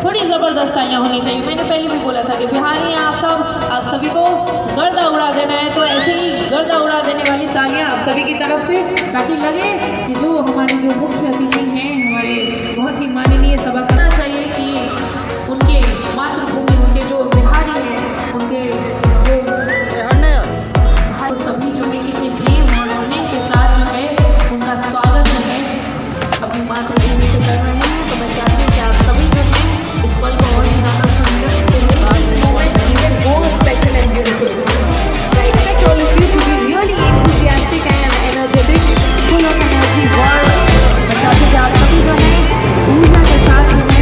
थोड़ी ज़बरदस्त तालियाँ होनी चाहिए। मैंने पहले भी बोला था कि बिहारी हैं आप सभी को गर्दा उड़ा देना है, तो ऐसे ही गर्दा उड़ा देने वाली तालियाँ आप सभी की तरफ से, ताकि लगे कि जो हमारे जो मुख्य अतिथि हैं, हमारे बहुत ही माननीय सभा करना चाहिए कि उनके मातृभूमि, उनके जो बिहारी हैं, उनके जो सभी जो है कितने प्रेम और स्नेह के साथ जो है उनका स्वागत जो है अपनी मातृभूमि से कर रहे हैं। तो मैं चाहती हूँ कि आप सभी जो है इस पल को और भी ज़्यादा सुंदर special and beautiful. I expect all of you to be really enthusiastic and energetic, full of energy, और मैं चाहती हूँ कि आप सभी जो है ऊर्जा के साथ जो है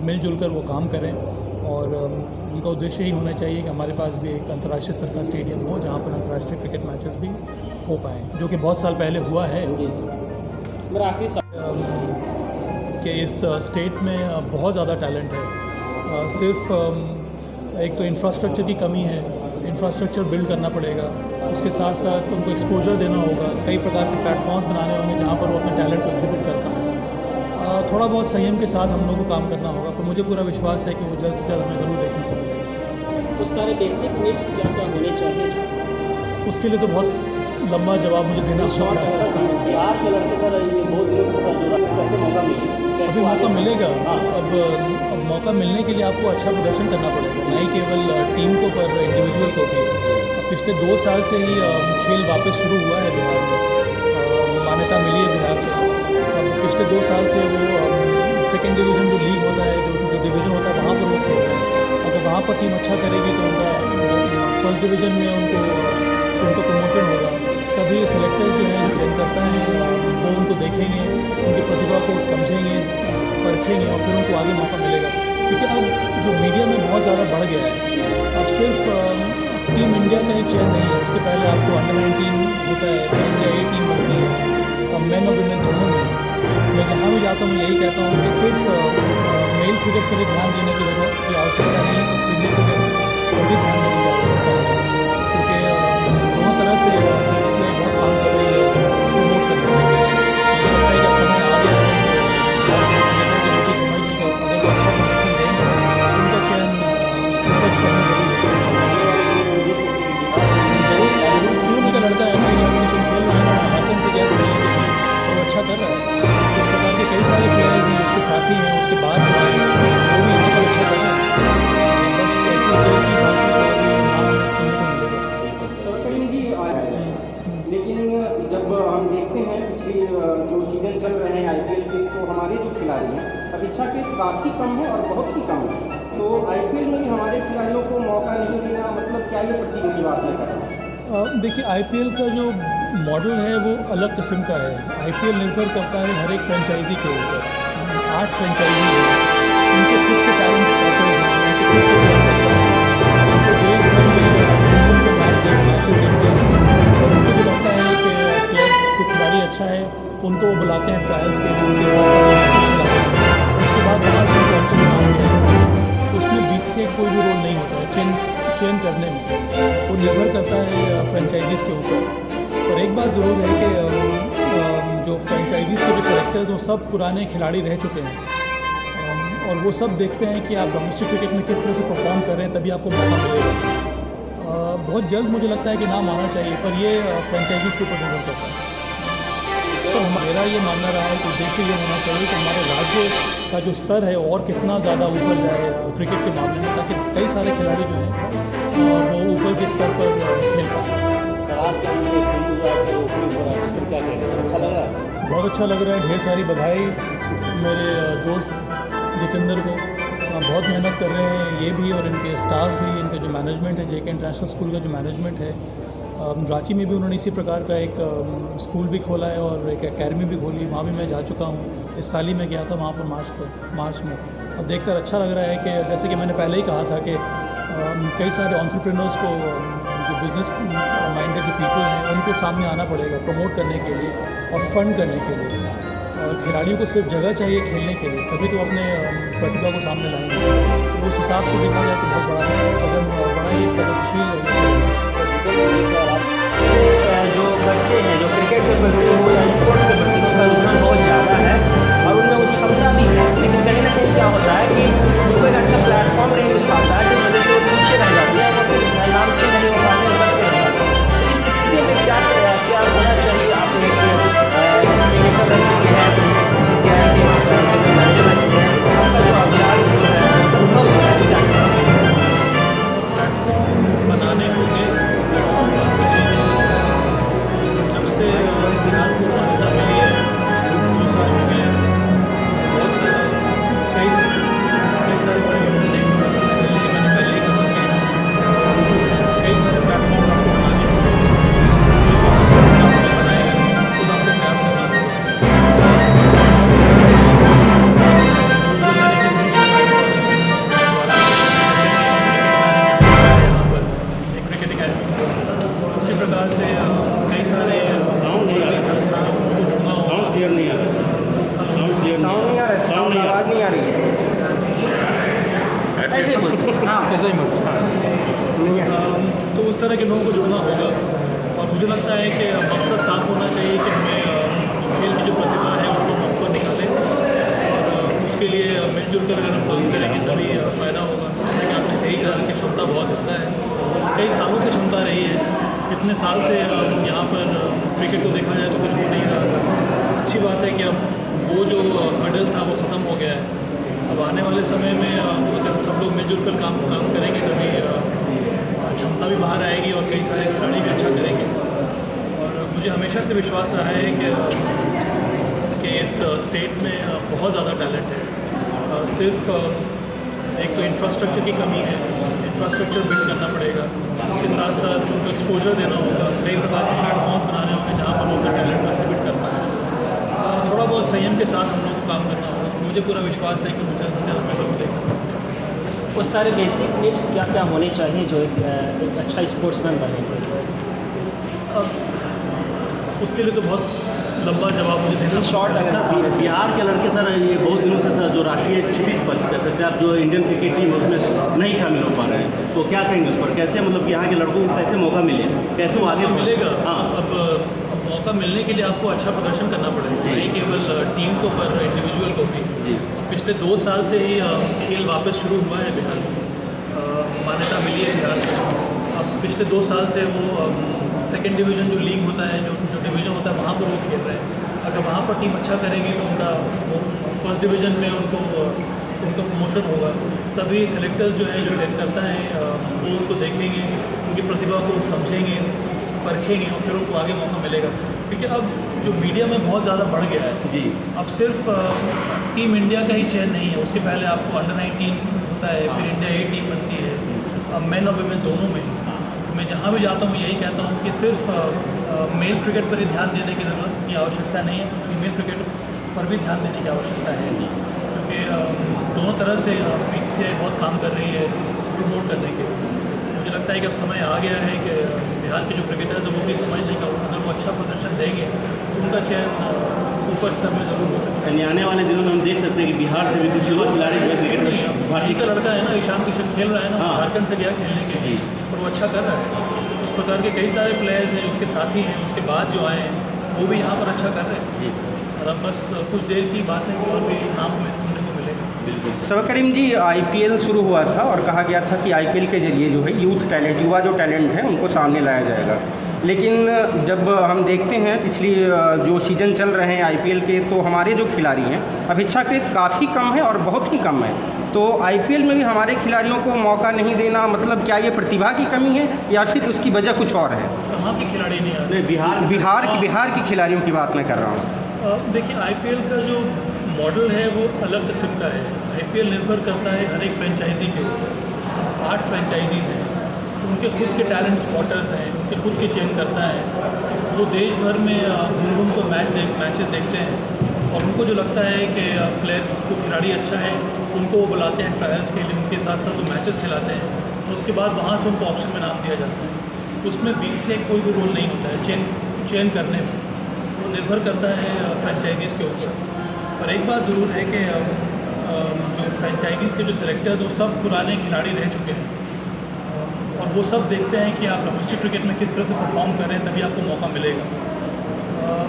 मिलजुल कर वो काम करें और उनका उद्देश्य ही होना चाहिए कि हमारे पास भी एक अंतर्राष्ट्रीय स्तर का स्टेडियम हो जहाँ पर अंतर्राष्ट्रीय क्रिकेट मैचेस भी हो पाएँ, जो कि बहुत साल पहले हुआ है। मेरा आखिरी कि इस स्टेट में बहुत ज़्यादा टैलेंट है, सिर्फ एक तो इंफ्रास्ट्रक्चर की कमी है, इंफ्रास्ट्रक्चर बिल्ड करना पड़ेगा, उसके साथ साथ उनको एक्सपोजर देना होगा, कई प्रकार के प्लेटफॉर्म बनाने होंगे जहाँ पर वो अपने टैलेंट को एग्जिबिट कर पाएँ। थोड़ा बहुत संयम के साथ हम लोगों को काम करना होगा, पर मुझे पूरा विश्वास है कि वो जल्द से जल्द हमें ज़रूर देखने को मिलेगा। उस सारे बेसिक नीड्स क्या क्या होने चाहिए? उसके लिए तो बहुत लंबा जवाब मुझे देना होगा। अभी मौका मिलेगा, अब मौका मिलने के लिए आपको अच्छा प्रदर्शन करना पड़ेगा, नहीं केवल टीम को पर इंडिविजुअल को भी। पिछले 2 साल से ही खेल वापस शुरू हुआ है बिहार में, मान्यता मिली है बिहार को। पिछले 2 साल से वो सेकेंड डिवीज़न जो लीग होता है, जो डिवीज़न होता है, वहाँ पर वो खेल रहे हैं। अगर वहाँ पर टीम अच्छा करेगी तो उनका फर्स्ट डिवीज़न में उनको प्रमोशन होगा, तभी सेलेक्टर्स जो हैं, जो चयनकर्ता हैं, वो उनको देखेंगे, उनकी प्रतिभा को समझेंगे, परखेंगे और फिर उनको आगे मौका मिलेगा। क्योंकि अब जो मीडिया में बहुत ज़्यादा बढ़ गया है, अब सिर्फ टीम इंडिया का ही चयन नहीं है, उसके पहले आपको अंडर-19 होता है, फिर इंडिया A टीम बनती है, अब मैन और वुमेन दोनों में। मैं जहाँ भी जाता हूँ मैं यही कहता हूँ कि सिर्फ मेल क्रिकेट पर ध्यान देने की ज़रूरत की आवश्यकता नहीं है, तो फीमेल क्रिकेट पर भी ध्यान देने की आवश्यकता है, क्योंकि दोनों तरह से इससे बहुत काम कर रही है, प्रमोट कर रही है। मुझे लगता है कि समय आ गया है समझने का, अगर वो अच्छा प्रदर्शन देंगे उनका चयन साथी हैं उसके बाद जो है वो भी यहाँ पर अच्छा कर रहे हैं। बस कुछ देर की बात है तो अभी नाम हमें सुनने को मिलेगा। करीम जी आया है, लेकिन जब हम देखते हैं पिछली जो सीज़न चल रहे हैं आईपीएल के, तो हमारे जो खिलाड़ी हैं अपेक्षाकृत काफ़ी कम है और बहुत ही कम है। तो आईपीएल में भी हमारे खिलाड़ियों को मौका नहीं देना, मतलब क्या ये प्रतियोगी की बात नहीं कर रहा? देखिए आईपीएल का जो मॉडल है वो अलग किस्म का है। आईपीएल निर्भर करता है हर एक फ्रेंचाइजी के ऊपर। 8 फ्रेंचाइजी हैं, उनके खुद के टैलेंट स्पॉटर्स हैं, उनके खुद के चैनल हैं, उनको देश भर में उनके मैचेस देखते हैं और उनको जो लगता है कि प्लेयर कोई खिलाड़ी अच्छा है उनको वो बुलाते हैं ट्रायल्स के लिए, उनके साथ साथ मैचेस खिलाते हैं। उसके बाद वहाँ से उनको ऑप्शन बनाते हैं। उसमें बीच से कोई भी रोल नहीं होता है चयन करने में, वो निर्भर करता है फ्रेंचाइजीज़ के ऊपर। और एक बात ज़रूर है कि जो फ्रेंचाइजीज़ के जो सेलेक्टर्स हैं सब पुराने खिलाड़ी रह चुके हैं और वो सब देखते हैं कि आप डोमेस्टिक क्रिकेट में किस तरह से परफॉर्म कर रहे हैं, तभी आपको मौका मिलेगा। बहुत जल्द मुझे लगता है कि नाम आना चाहिए, पर ये फ्रेंचाइजीज़ के ऊपर निर्भर करता है। तो मेरा ये मानना रहा है कि उद्देश्य ये होना चाहिए कि हमारे राज्य का जो स्तर है और कितना ज़्यादा ऊपर जाए क्रिकेट के मामले में, ताकि कई सारे खिलाड़ी जो हैं वो ऊपर के स्तर पर खेल पाएँ। अच्छा लग रहा है? बहुत अच्छा लग रहा है। ढेर सारी बधाई मेरे दोस्त जितेंद्र को, बहुत मेहनत कर रहे हैं ये भी और इनके स्टाफ भी, इनका जो मैनेजमेंट है जेके इंटरनेशनल स्कूल का जो मैनेजमेंट है। रांची में भी उन्होंने इसी प्रकार का एक स्कूल भी खोला है और एक एकेडमी भी खोली, वहाँ भी मैं जा चुका हूँ। इस साल ही मैं गया था वहाँ पर मार्च में। अब देखकर अच्छा लग रहा है कि जैसे कि मैंने पहले ही कहा था कि कई सारे एंटरप्रेन्योर्स को, जो बिज़नेस माइंडेड जो पीपल हैं उनको सामने आना पड़ेगा प्रमोट करने के लिए और फंड करने के लिए। और खिलाड़ियों को सिर्फ जगह चाहिए खेलने के लिए, तभी तो अपने प्रतिभा को सामने लाएंगे। तो उस हिसाब से देखा जाए तो बहुत बड़ा ही प्रगतिशील जो बच्चे हैं जो क्रिकेट के प्रति वो स्पोर्ट्स के प्रति उनका रुझान बहुत ज़्यादा है और उनमें वो क्षमता भी है, लेकिन कहीं ना कहीं क्या होता है कि उनको एक अच्छा प्लेटफॉर्म नहीं मिल पाता है, जिस वजह से वो पीछे रह जाती है और फिर नाम से नहीं हो पाते उभरते रह जाते हैं। तो इस स्थिति में क्या होना चाहिए? आप बनाने होंगे। जब से बिहार को मान्यता मिली है 2 साल हो गए, बहुत कई सारे परिवर्तन देखने को मिले। जैसे कि मैंने पहले ही कहा कि कई सारे प्लेटफॉर्म आपको बनाने होंगे, बनाए खुद आपको प्रयास करना उसी प्रकार से कई सारे संस्थानों को जुड़ना होगा। आवाज़ नहीं आ रही है। ऐसे ही तो उस तरह के लोगों को जुड़ना होगा और मुझे लगता है कि मकसद साफ होना चाहिए कि हमें खेल की जो प्रतिभा है उसको हम ऊपर निकालें और उसके लिए मिलजुल कर अगर हम काम करेंगे तभी फ़ायदा होगा। जैसे कि आपने सही कहा कि क्षमता बहुत ज़्यादा है, कई सालों से क्षमता रही है। इतने साल से यहाँ पर क्रिकेट को देखा जाए तो कुछ हो नहीं रहा। अच्छी बात है कि अब वो जो हर्डल था वो ख़त्म हो गया है। अब आने वाले समय में अगर सब लोग मिलजुल कर काम करेंगे तभी क्षमता भी बाहर आएगी और कई सारे खिलाड़ी भी अच्छा करेंगे। और मुझे हमेशा से विश्वास रहा है कि इस स्टेट में बहुत ज़्यादा टैलेंट है। सिर्फ एक तो इंफ्रास्ट्रक्चर की कमी है, इंफ्रास्ट्रक्चर बिल्ड करना पड़ेगा, उसके साथ साथ उनको एक्सपोजर देना होगा, कई प्रकार के प्लेटफॉर्म बनाने होंगे जहाँ पर लोग टैलेंट को एक्सिबिट कर पाएँ। थोड़ा बहुत संयम के साथ हम लोग को काम करना होगा। तो मुझे पूरा विश्वास है कि मुझे जल्द से जल्द मेडल मिलेगा। वो सारे बेसिक नीड्स क्या क्या होने चाहिए जो एक अच्छा स्पोर्ट्समैन बने? उसके लिए तो बहुत लंबा जवाब मुझे देना शॉर्ट अगर बिहार के लड़के सर ये बहुत दिनों से सर जो राष्ट्रीय क्षितिज पर कह सकते हैं आप जो इंडियन क्रिकेट टीम उसमें नहीं शामिल हो पा रहे हैं, तो क्या कहेंगे उस पर? कैसे मतलब कि यहाँ के लड़कों को कैसे मौका मिले, कैसे वो आगे मिलेगा? हाँ, अब मौका मिलने के लिए आपको अच्छा प्रदर्शन करना पड़ेगा, नहीं केवल टीम को पर इंडिविजुअल को भी। पिछले 2 साल से ही खेल वापस शुरू हुआ है बिहार में, मान्यता मिली है बिहार को। अब पिछले 2 साल से वो सेकंड डिवीज़न जो लीग होता है, जो डिवीज़न होता है वहाँ पर वो खेल रहे हैं। अगर वहाँ पर टीम अच्छा करेगी तो उनका फर्स्ट डिवीज़न में उनका प्रमोशन होगा। तभी सेलेक्टर्स जो है, जो ट्रेन करता है, वो उनको देखेंगे, उनकी प्रतिभा को समझेंगे, परखेंगे और फिर उनको आगे मौका मिलेगा। क्योंकि अब जो मीडिया में बहुत ज़्यादा बढ़ गया है जी, अब सिर्फ टीम इंडिया का ही चयन नहीं है, उसके पहले आपको अंडर 19 होता है, फिर इंडिया ए टीम बनती है, मेन और वुमेन दोनों में। मैं जहाँ भी जाता हूँ यही कहता हूँ कि सिर्फ मेल क्रिकेट पर ही ध्यान देने की ज़रूरत की आवश्यकता नहीं है, फीमेल क्रिकेट पर भी ध्यान देने की आवश्यकता है। क्योंकि दोनों तरह से बीसीसीआई बहुत काम कर रही है प्रमोट करने के। मुझे लगता है कि अब समय आ गया है कि बिहार के जो क्रिकेटर्स हैं वो भी समझ लें कि अगर वो अच्छा प्रदर्शन देंगे तो उनका चयन ऊपर स्तर में ज़रूर हो सकता है। यानी आने वाले दिनों में हम देख सकते हैं कि बिहार से भी कुछ युवा खिलाड़ी जो है क्रिकेट में भाटी का लड़का है ना, ईशान किशन खेल रहा है ना, हाँ। झारखंड से गया खेलने के लिए और वो अच्छा कर रहा है। उस प्रकार के कई सारे प्लेयर्स हैं, उसके साथी हैं, उसके बाद जो आए हैं वो भी यहाँ पर अच्छा कर रहे हैं। जी, और अब बस कुछ देर की बात है कि और भी नाम हमें सुनने को मिलेगा। बिल्कुल। सबा करीम जी, आईपीएल शुरू हुआ था और कहा गया था कि आईपीएल के जरिए जो है यूथ टैलेंट, युवा जो टैलेंट है उनको सामने लाया जाएगा। लेकिन जब हम देखते हैं पिछली जो सीज़न चल रहे हैं आईपीएल के, तो हमारे जो खिलाड़ी हैं अपेक्षाकृत काफ़ी कम है और बहुत ही कम है। तो आईपीएल में भी हमारे खिलाड़ियों को मौका नहीं देना, मतलब क्या ये प्रतिभा की कमी है या फिर उसकी वजह कुछ और है? कहाँ के खिलाड़ी नहीं आते? नहीं, बिहार की खिलाड़ियों की बात मैं कर रहा हूँ। देखिए, आईपीएल का जो मॉडल है वो अलग किस्म का है। आईपीएल निर्भर करता है हर एक फ्रेंचाइजी के ऊपर। 8 फ्रेंचाइजीज हैं, उनके खुद के टैलेंट स्पॉटर्स हैं, उनके खुद के चयन करता है। वो देश भर में घूम को मैचेस देखते हैं और उनको जो लगता है कि प्लेयर को खिलाड़ी अच्छा है उनको वो बुलाते हैं ट्रायल्स के लिए, उनके साथ साथ वो मैचेस खिलाते हैं। तो उसके बाद वहाँ से उनको ऑप्शन में नाम दिया जाता है। उसमें बीसीसीआई कोई भी रोल नहीं होता है चयन करने में, वो निर्भर करता है फ्रेंचाइजीज़ के ऊपर। पर एक बात ज़रूर है कि जो फ्रेंचाइजीज़ के जो सेलेक्टर्स वो सब पुराने खिलाड़ी रह चुके हैं और वो सब देखते हैं कि आप डोमेस्टिक क्रिकेट में किस तरह से परफॉर्म कर रहे हैं, तभी आपको मौका मिलेगा।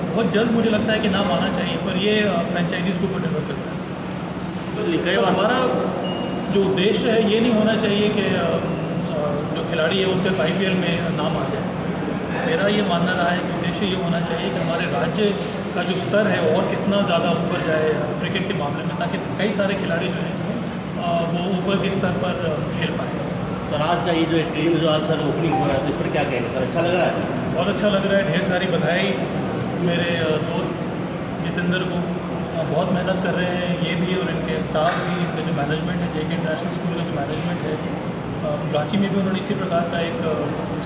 बहुत जल्द मुझे लगता है कि नाम आना चाहिए, पर ये फ्रेंचाइजीज़ के ऊपर निर्भर करता है। और हमारा जो उद्देश्य है ये नहीं होना चाहिए कि जो खिलाड़ी है वो सिर्फ आईपीएल में नाम आ जाए। मेरा ये मानना रहा है कि उद्देश्य ये होना चाहिए कि हमारे राज्य का जो स्तर है और कितना ज़्यादा ऊपर जाए क्रिकेट के मामले में, ताकि कई सारे खिलाड़ी जो हैं वो ऊपर के स्तर पर खेल पाए। सर, आज का ये जो स्टेडियम जो आज सर ओपनिंग हो रहा है, तो इस पर क्या कहेंगे सर? अच्छा लग रहा है? बहुत अच्छा लग रहा है। ढेर सारी बधाई मेरे दोस्त जितेंद्र को। बहुत मेहनत कर रहे हैं ये भी और इनके स्टाफ भी, इनका जो मैनेजमेंट है, जेके इंटरनेशनल स्कूल का जो मैनेजमेंट है, रांची में भी उन्होंने इसी प्रकार का एक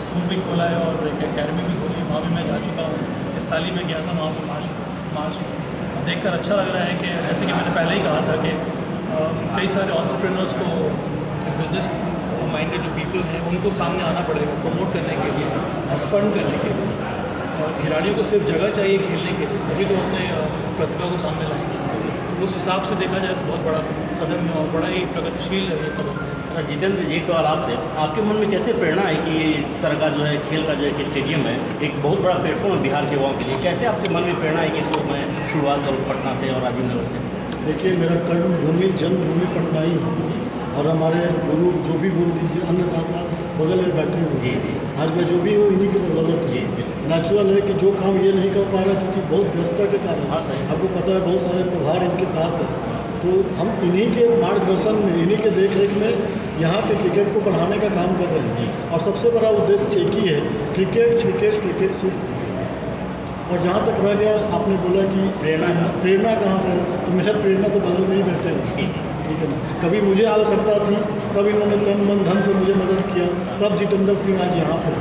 स्कूल भी खोला है और एक एकेडमी भी खोली है। वहाँ भी मैं जा चुका हूँ, इस साल ही मैं गया था वहाँ पर मार्च में। देखकर अच्छा लग रहा है कि जैसे कि मैंने पहले ही कहा था कि कई सारे एंटरप्रेन्योर्स को, बिजनेस माइंडेड जो पीपल हैं उनको सामने आना पड़ेगा प्रमोट करने के लिए और फंड करने के लिए। और खिलाड़ियों को सिर्फ जगह चाहिए खेलने के लिए, तभी तो अपने प्रतिभा को सामने लाएंगे। उस हिसाब से देखा जाए तो बहुत बड़ा कदम है और बड़ा ही प्रगतिशील है ये कदम है। जितेंद्र जी, एक सवाल आपसे, आपके मन में कैसे प्रेरणा है कि इस तरह का जो है खेल का जो एक स्टेडियम है, एक बहुत बड़ा प्लेटफॉर्म है बिहार के युवाओं के लिए, कैसे आपके मन में प्रेरणा है कि इसको मैं शुरुआत करूँ पटना से और राजीव नगर से? देखिए, मेरा कर्मभूमि जन्मभूमि पटना ही है और हमारे गुरु जो भी बोल दीजिए अन्नदाता बगल में बैठे हुए जी हैं। जी आज मैं जो भी हूँ इन्हीं की बदौलत जी है। जी। नेचुरल है कि जो काम ये नहीं कर पा रहा क्योंकि बहुत व्यस्तता के कारण, हाँ, सही। आपको पता है बहुत सारे प्रभार इनके पास है, तो हम इन्हीं के मार्गदर्शन में, इन्हीं के देख में यहाँ पे क्रिकेट को बढ़ाने का काम कर रहे हैं। और सबसे बड़ा उद्देश्य एक ही है, क्रिकेट क्रिकेट क्रिकेट सिर्फ क्रिकेट। और जहाँ तक रह गया, आपने बोला कि प्रेरणा कहाँ से है, तो मेरा प्रेरणा तो बगल में ही बैठे हैं, ठीक है ना। कभी मुझे आवश्यकता थी, तब इन्होंने तन मन धन से मुझे मदद किया, तब जितेंद्र सिंह आज यहाँ पर।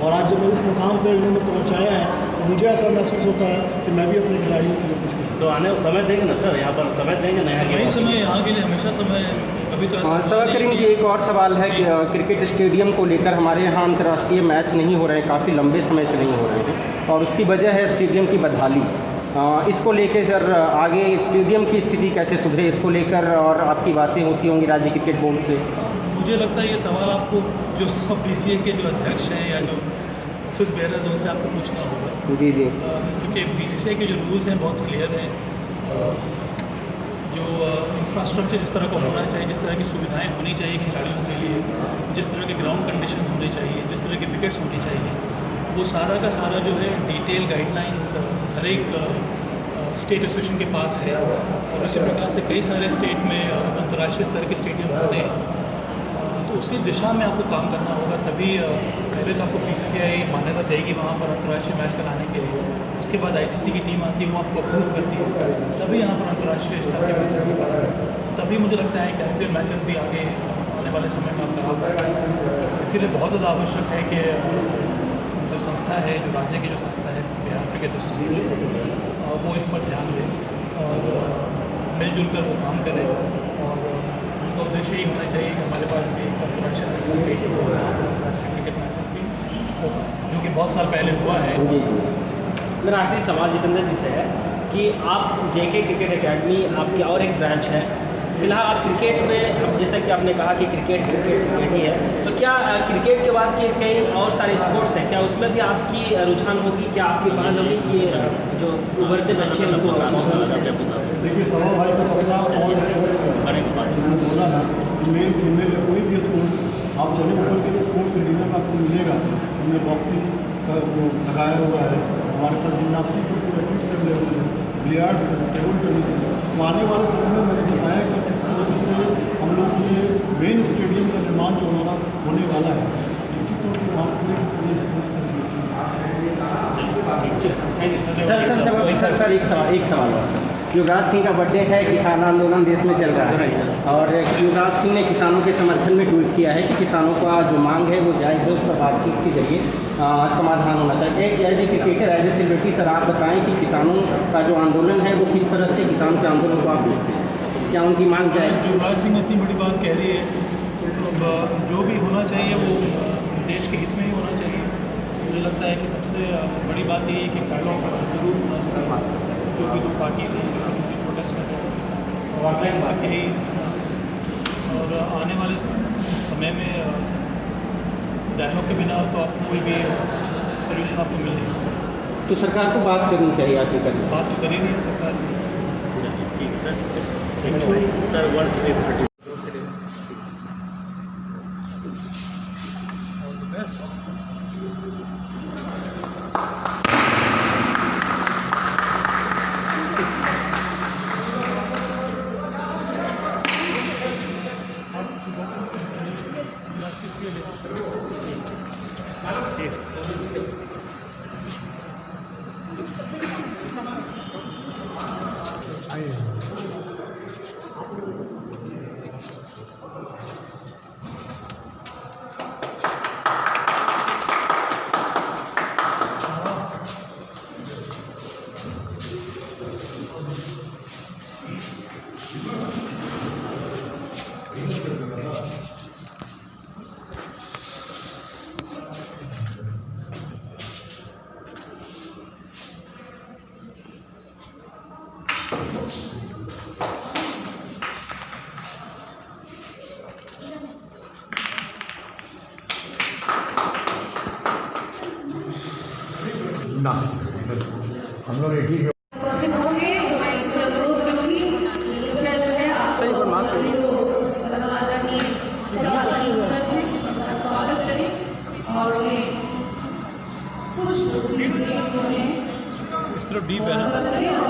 और आज जब मैं उस मुकाम पर इन्होंने पहुँचाया है, तो मुझे ऐसा महसूस होता है कि मैं भी अपने खिलाड़ियों के लिए कुछ करूँ। तो आने समय देंगे ना सर, यहाँ पर समय देंगे नया नहीं, समय यहाँ के लिए हमेशा समय है। अभी तो ऐसा सबा करीम जी, एक और सवाल है कि क्रिकेट स्टेडियम को लेकर हमारे यहाँ अंतर्राष्ट्रीय मैच नहीं हो रहे हैं, काफ़ी लंबे समय से नहीं हो रहे हैं और उसकी वजह है स्टेडियम की बदहाली। इसको लेकर सर आगे स्टेडियम की स्थिति कैसे सुधरे, इसको लेकर और आपकी बातें होती होंगी राज्य क्रिकेट बोर्ड से? मुझे लगता है ये सवाल आपको जो बीसीए के जो अध्यक्ष हैं या जो ऑफिस बेयरर्स हैं उनसे आपको पूछना होगा। जी जी। क्योंकि बीसीसीआई के जो रूल्स हैं बहुत क्लियर हैं। जो इंफ्रास्ट्रक्चर जिस तरह का होना चाहिए, जिस तरह की सुविधाएं होनी चाहिए खिलाड़ियों के लिए, जिस तरह के ग्राउंड कंडीशंस होने चाहिए, जिस तरह के विकेट्स होनी चाहिए, वो सारा का सारा जो है डिटेल गाइडलाइंस हर एक स्टेट एसोसिएशन के पास है और इसी प्रकार से कई सारे स्टेट में अंतर्राष्ट्रीय स्तर के स्टेडियम बने हैं। तो उसी दिशा में आपको काम करना होगा, तभी पहले तो आपको BCCI मान्यता देगी वहाँ पर अंतर्राष्ट्रीय मैच कराने के लिए। उसके बाद ICC की टीम आती है, वो आपको अप्रूव करती है, तभी यहाँ पर अंतर्राष्ट्रीय स्तर के मैचेस हो पाएंगे। तभी मुझे लगता है कि IPL मैचेस भी आगे आने वाले समय में आप करा पाएंगे। इसीलिए बहुत ज़्यादा आवश्यक है कि जो संस्था है, जो राज्य की जो संस्था है बिहार क्रिकेट एसोसिएशन, वो इस पर ध्यान दें और मिलजुल कर वो काम करें। और उनका उद्देश्य ही होना चाहिए कि हमारे पास भी एक अंतर्राष्ट्रीय स्तर का स्टेडियम हो, जहाँ पर अंतर्राष्ट्रीय क्रिकेट मैचेस भी होगा, जो कि बहुत साल पहले हुआ है। मेरा आखिरी सवाल जितेंद्र जी से है कि आप JK क्रिकेट एकेडमी आपकी और एक ब्रांच है, फिलहाल आप क्रिकेट में, अब जैसा कि आपने कहा कि क्रिकेट ही है, तो क्या क्रिकेट के बाद के कई और सारे स्पोर्ट्स हैं, क्या उसमें भी आपकी रुझान होगी? क्या आपकी पहल होगी कि जो उभरते बच्चे हैं उनको देखिए, सवा भाई का सपना और स्पोर्ट्स का मैंने बोला ना कि मेल फीमेल या कोई भी स्पोर्ट्स आप चले ऊपर के स्पोर्ट्स एरिया में आपको मिलेगा। हमने बॉक्सिंग का वो लगाया हुआ है, हमारे पास जिम्नास्टिक के पूरे किट्स अवेलेबल है, बिलियर्ड्स है, टेबल टेनिस है। तो आने वाले समय में मैंने बताया कि किस तरीके से हम लोग ये मेन स्टेडियम का निर्माण जो हमारा होने वाला है, इसकी तो वहाँ पर ये स्पोर्ट्स फैसिलिटीज। सर एक सवाल और। युवराज सिंह का बर्थडे है, किसान आंदोलन देश में चल रहा है और युवराज सिंह ने किसानों के समर्थन में ट्वीट किया है कि किसानों का जो मांग है वो जायज़ है, उस पर बातचीत के जरिए समाधान होना चाहिए। As a cricketer, as a celebrity, sir आप बताएं कि किसानों का जो आंदोलन है वो किस तरह से किसानों के आंदोलन को आप देखते हैं, क्या उनकी मांग जाए? युवराज सिंह इतनी बड़ी बात कह रही है, तो जो भी होना चाहिए वो देश के हित में ही होना चाहिए। मुझे लगता है कि सबसे बड़ी बात ये है कि डायलॉग जरूर होना चाहिए, जो भी दो पार्टीज हैं जो भी प्रोटेस्ट कर रहे हैं उनके साथ वाकई सके ही। और आने वाले समय में डायलॉग के बिना तो आप कोई भी सोल्यूशन आपको मिल नहीं सकता। तो सरकार को बात करनी चाहिए, आगे करनी बात तो करी नहीं है सरकार। ठीक है सर, वर्ल्ड क्रिकेट ना हम लोग एक ही उपस्थित होंगे जो मैं इनसे अनुरोध करूंगी कृपया जो है आप आदरणीय सर का स्वागत करें और उन्हें कुछ इस तरफ डीप है ना।